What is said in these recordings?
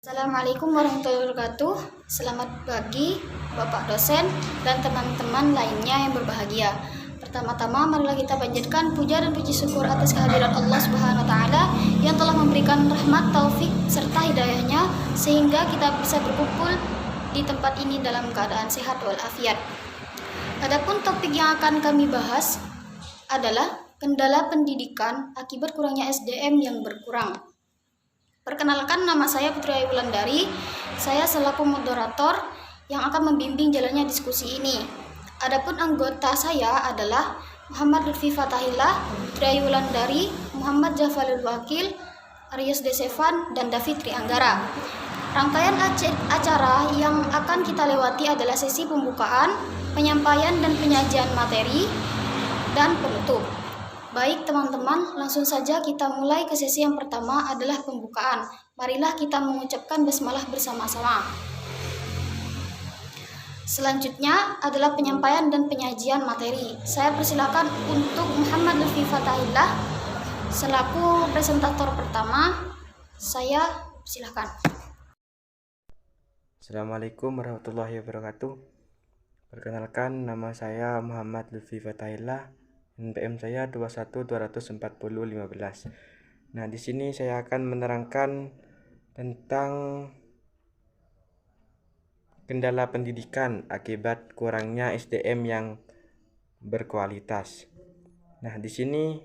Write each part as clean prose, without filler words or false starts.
Assalamualaikum warahmatullahi wabarakatuh. Selamat pagi Bapak dosen dan teman-teman lainnya yang berbahagia. Pertama-tama marilah kita panjatkan puja dan puji syukur atas kehadiran Allah Subhanahu wa taala yang telah memberikan rahmat, taufik serta hidayahnya sehingga kita bisa berkumpul di tempat ini dalam keadaan sehat walafiat. Adapun topik yang akan kami bahas adalah kendala pendidikan akibat kurangnya SDM yang berkurang. Perkenalkan, nama saya Putri Ayu Wulandari. Saya selaku moderator yang akan membimbing jalannya diskusi ini. Adapun anggota saya adalah Muhammad Lutfi Fatahillah, Putri Ayu Wulandari, Muhammad Jafalul Wakil, Aryus Desevan, dan David Trianggara. Rangkaian acara yang akan kita lewati adalah sesi pembukaan, penyampaian dan penyajian materi, dan penutup. Baik teman-teman, langsung saja kita mulai ke sesi yang pertama adalah pembukaan. Marilah kita mengucapkan basmalah bersama-sama. Selanjutnya adalah penyampaian dan penyajian materi. Saya persilakan untuk Muhammad Lutfi Fatahillah selaku presentator pertama. Saya silakan. Assalamualaikum warahmatullahi wabarakatuh. Perkenalkan, nama saya Muhammad Lutfi Fatahillah. NPM saya 2124015. Nah, di sini saya akan menerangkan tentang kendala pendidikan akibat kurangnya SDM yang berkualitas. Nah, di sini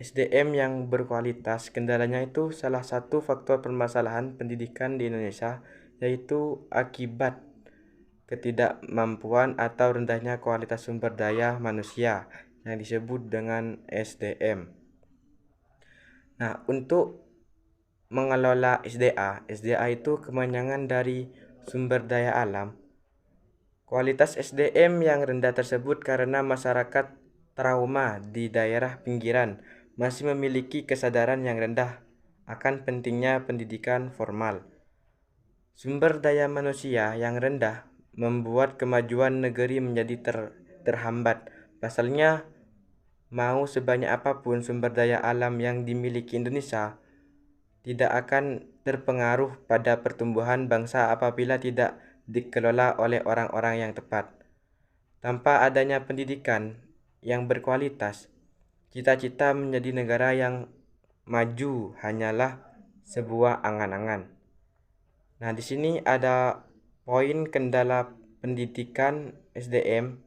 SDM yang berkualitas, kendalanya itu salah satu faktor permasalahan pendidikan di Indonesia, yaitu akibat ketidakmampuan atau rendahnya kualitas sumber daya manusia yang disebut dengan SDM. Nah, untuk mengelola SDA itu kepanjangan dari sumber daya alam. Kualitas SDM yang rendah tersebut karena masyarakat trauma di daerah pinggiran masih memiliki kesadaran yang rendah akan pentingnya pendidikan formal. Sumber daya manusia yang rendah membuat kemajuan negeri menjadi terhambat. Pasalnya, mau sebanyak apapun sumber daya alam yang dimiliki Indonesia, tidak akan terpengaruh pada pertumbuhan bangsa apabila tidak dikelola oleh orang-orang yang tepat. Tanpa adanya pendidikan yang berkualitas, cita-cita menjadi negara yang maju hanyalah sebuah angan-angan. Nah, di sini ada poin kendala pendidikan SDM.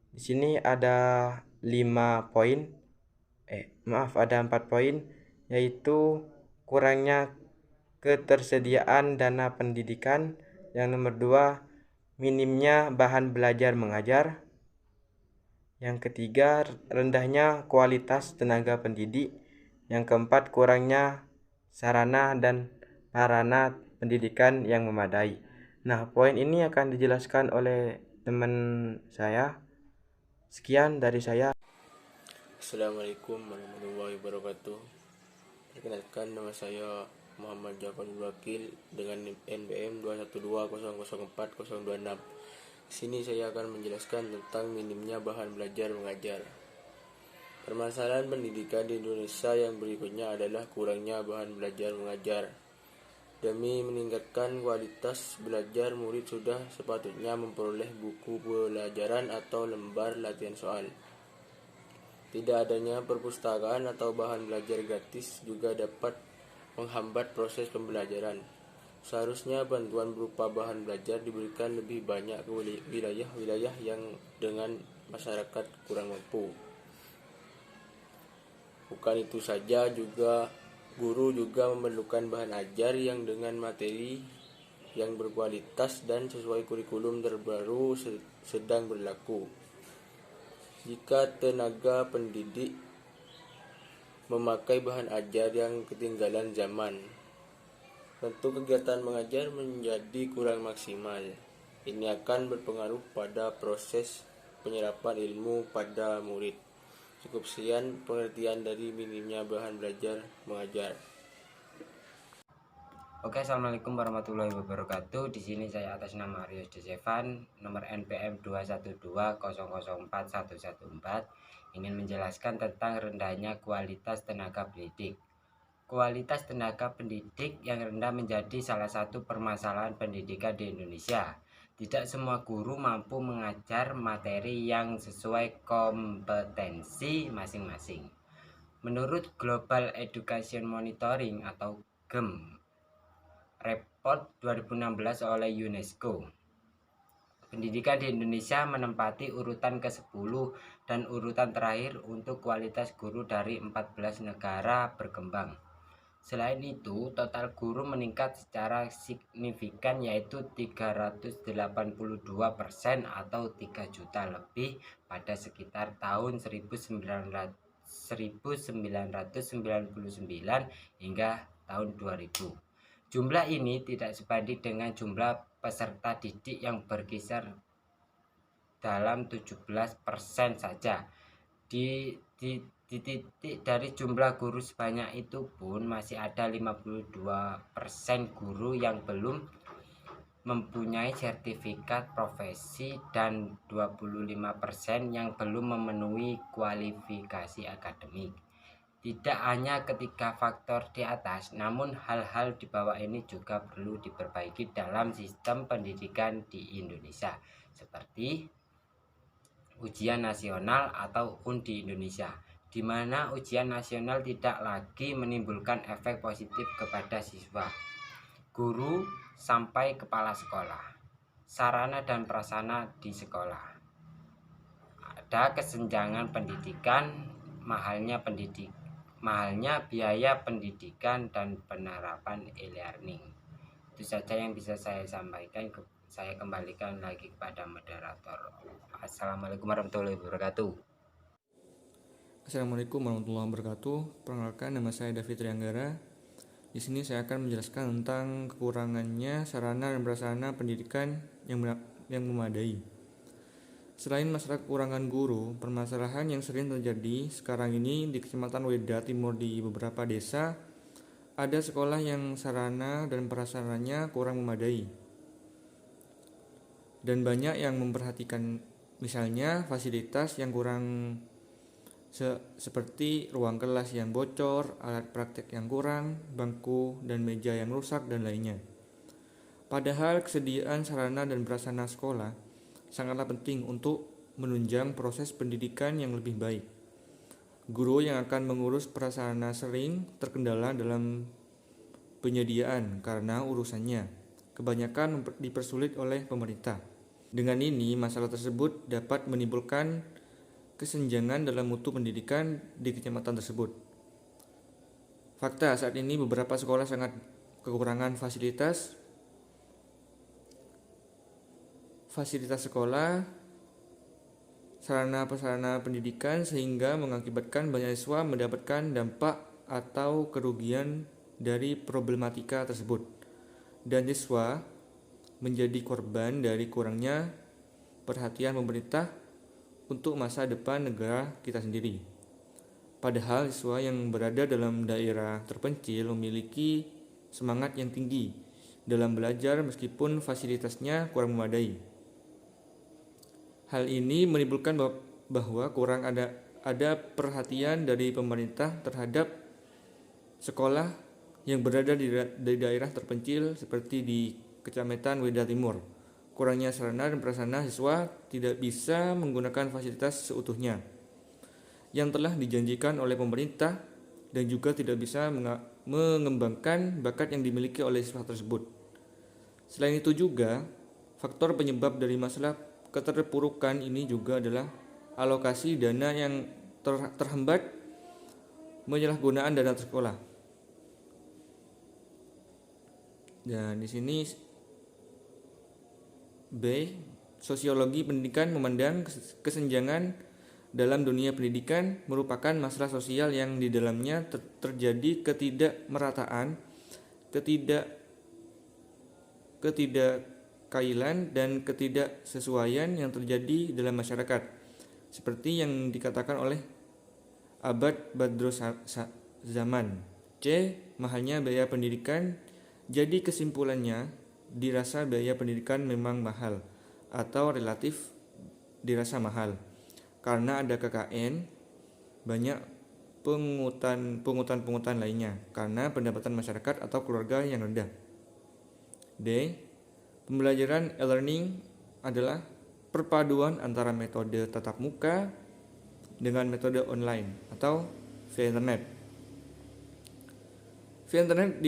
Di sini ada 5 poin. Ada 4 poin, yaitu kurangnya ketersediaan dana pendidikan. Yang nomor 2, minimnya bahan belajar mengajar. Yang ketiga, rendahnya kualitas tenaga pendidik. Yang keempat, kurangnya sarana dan prasarana pendidikan yang memadai. Nah, poin ini akan dijelaskan oleh teman saya. Sekian dari saya. Assalamualaikum warahmatullahi wabarakatuh. Perkenalkan, nama saya Muhammad Jafalul Wakil dengan NPM 212004026. Di sini saya akan menjelaskan tentang minimnya bahan belajar mengajar. Permasalahan pendidikan di Indonesia yang berikutnya adalah kurangnya bahan belajar mengajar. Demi meningkatkan kualitas belajar, murid sudah sepatutnya memperoleh buku pelajaran atau lembar latihan soal. Tidak adanya perpustakaan atau bahan belajar gratis juga dapat menghambat proses pembelajaran. Seharusnya bantuan berupa bahan belajar diberikan lebih banyak ke wilayah-wilayah yang dengan masyarakat kurang mampu. Bukan itu saja, guru juga memerlukan bahan ajar yang dengan materi yang berkualitas dan sesuai kurikulum terbaru sedang berlaku. Jika tenaga pendidik memakai bahan ajar yang ketinggalan zaman, tentu kegiatan mengajar menjadi kurang maksimal. Ini akan berpengaruh pada proses penyerapan ilmu pada murid. Cukup sekian pengertian dari minimnya bahan belajar mengajar. Oke, assalamualaikum warahmatullahi wabarakatuh. Di sini saya atas nama Aryus Desevan, nomor NPM 212004114, ingin menjelaskan tentang rendahnya kualitas tenaga pendidik. Kualitas tenaga pendidik yang rendah menjadi salah satu permasalahan pendidikan di Indonesia. Tidak semua guru mampu mengajar materi yang sesuai kompetensi masing-masing. Menurut Global Education Monitoring atau GEM Report 2016 oleh UNESCO, pendidikan di Indonesia menempati urutan ke-10 dan urutan terakhir untuk kualitas guru dari 14 negara berkembang. Selain itu, total guru meningkat secara signifikan yaitu 382% atau 3 juta lebih pada sekitar tahun 1999 hingga tahun 2000. Jumlah ini tidak sebanding dengan jumlah peserta didik yang berkisar dalam 17% saja. Di titik dari jumlah guru sebanyak itu pun masih ada 52% guru yang belum mempunyai sertifikat profesi dan 25% yang belum memenuhi kualifikasi akademik. Tidak hanya ketiga faktor di atas, namun hal-hal di bawah ini juga perlu diperbaiki dalam sistem pendidikan di Indonesia, seperti ujian nasional atau undi Indonesia, di mana ujian nasional tidak lagi menimbulkan efek positif kepada siswa, guru, sampai kepala sekolah, sarana dan prasarana di sekolah. Ada kesenjangan pendidikan, mahalnya biaya pendidikan dan penerapan e-learning. Itu saja yang bisa saya sampaikan. Saya kembalikan lagi kepada moderator. Assalamualaikum warahmatullahi wabarakatuh. Assalamualaikum warahmatullahi wabarakatuh. Perkenalkan, nama saya David Trianggara. Di sini saya akan menjelaskan tentang kekurangannya sarana dan prasarana pendidikan yang memadai. Selain masalah kekurangan guru, permasalahan yang sering terjadi sekarang ini di Kecamatan Weda Timur di beberapa desa, ada sekolah yang sarana dan prasarananya kurang memadai. Dan banyak yang memperhatikan, misalnya fasilitas yang kurang seperti ruang kelas yang bocor, alat praktek yang kurang, bangku dan meja yang rusak, dan lainnya. Padahal kesediaan sarana dan prasarana sekolah sangatlah penting untuk menunjang proses pendidikan yang lebih baik. Guru yang akan mengurus prasarana sering terkendala dalam penyediaan karena urusannya kebanyakan dipersulit oleh pemerintah. Dengan ini, masalah tersebut dapat menimbulkan kesenjangan dalam mutu pendidikan di kecamatan tersebut. Fakta, saat ini beberapa sekolah sangat kekurangan fasilitas sekolah, sarana prasarana pendidikan, sehingga mengakibatkan banyak siswa mendapatkan dampak atau kerugian dari problematika tersebut, dan siswa menjadi korban dari kurangnya perhatian pemerintah untuk masa depan negara kita sendiri. Padahal siswa yang berada dalam daerah terpencil memiliki semangat yang tinggi dalam belajar meskipun fasilitasnya kurang memadai. Hal ini menimbulkan bahwa kurang ada perhatian dari pemerintah terhadap sekolah yang berada di daerah terpencil seperti di Kecamatan Weda Timur. Kurangnya sarana dan prasarana, siswa tidak bisa menggunakan fasilitas seutuhnya yang telah dijanjikan oleh pemerintah, dan juga tidak bisa mengembangkan bakat yang dimiliki oleh siswa tersebut. Selain itu juga, faktor penyebab dari masalah keterpurukan ini juga adalah alokasi dana yang terhambat, penyalahgunaan dana sekolah. Dan di sini B. Sosiologi pendidikan memandang kesenjangan dalam dunia pendidikan merupakan masalah sosial yang di dalamnya terjadi ketidakmerataan, ketidakkailan, dan ketidaksesuaian yang terjadi dalam masyarakat, seperti yang dikatakan oleh Abad Badrus Zaman. C. Mahalnya biaya pendidikan. Jadi kesimpulannya, dirasa biaya pendidikan memang mahal atau relatif dirasa mahal karena ada KKN, banyak pungutan lainnya karena pendapatan masyarakat atau keluarga yang rendah. D. Pembelajaran e-learning adalah perpaduan antara metode tatap muka dengan metode online atau via internet. Via internet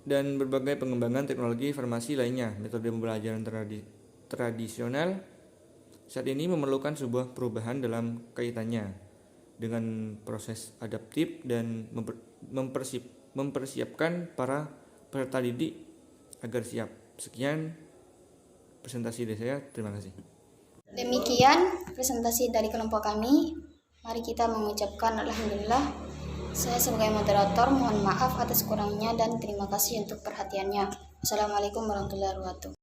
dan berbagai pengembangan teknologi informasi lainnya, metode pembelajaran tradisional saat ini memerlukan sebuah perubahan dalam kaitannya dengan proses adaptif dan mempersiapkan para peserta didik agar siap. Sekian presentasi dari saya, terima kasih. Demikian presentasi dari kelompok kami. Mari kita mengucapkan alhamdulillah. Saya sebagai moderator mohon maaf atas kurangnya dan terima kasih untuk perhatiannya. Assalamualaikum warahmatullahi wabarakatuh.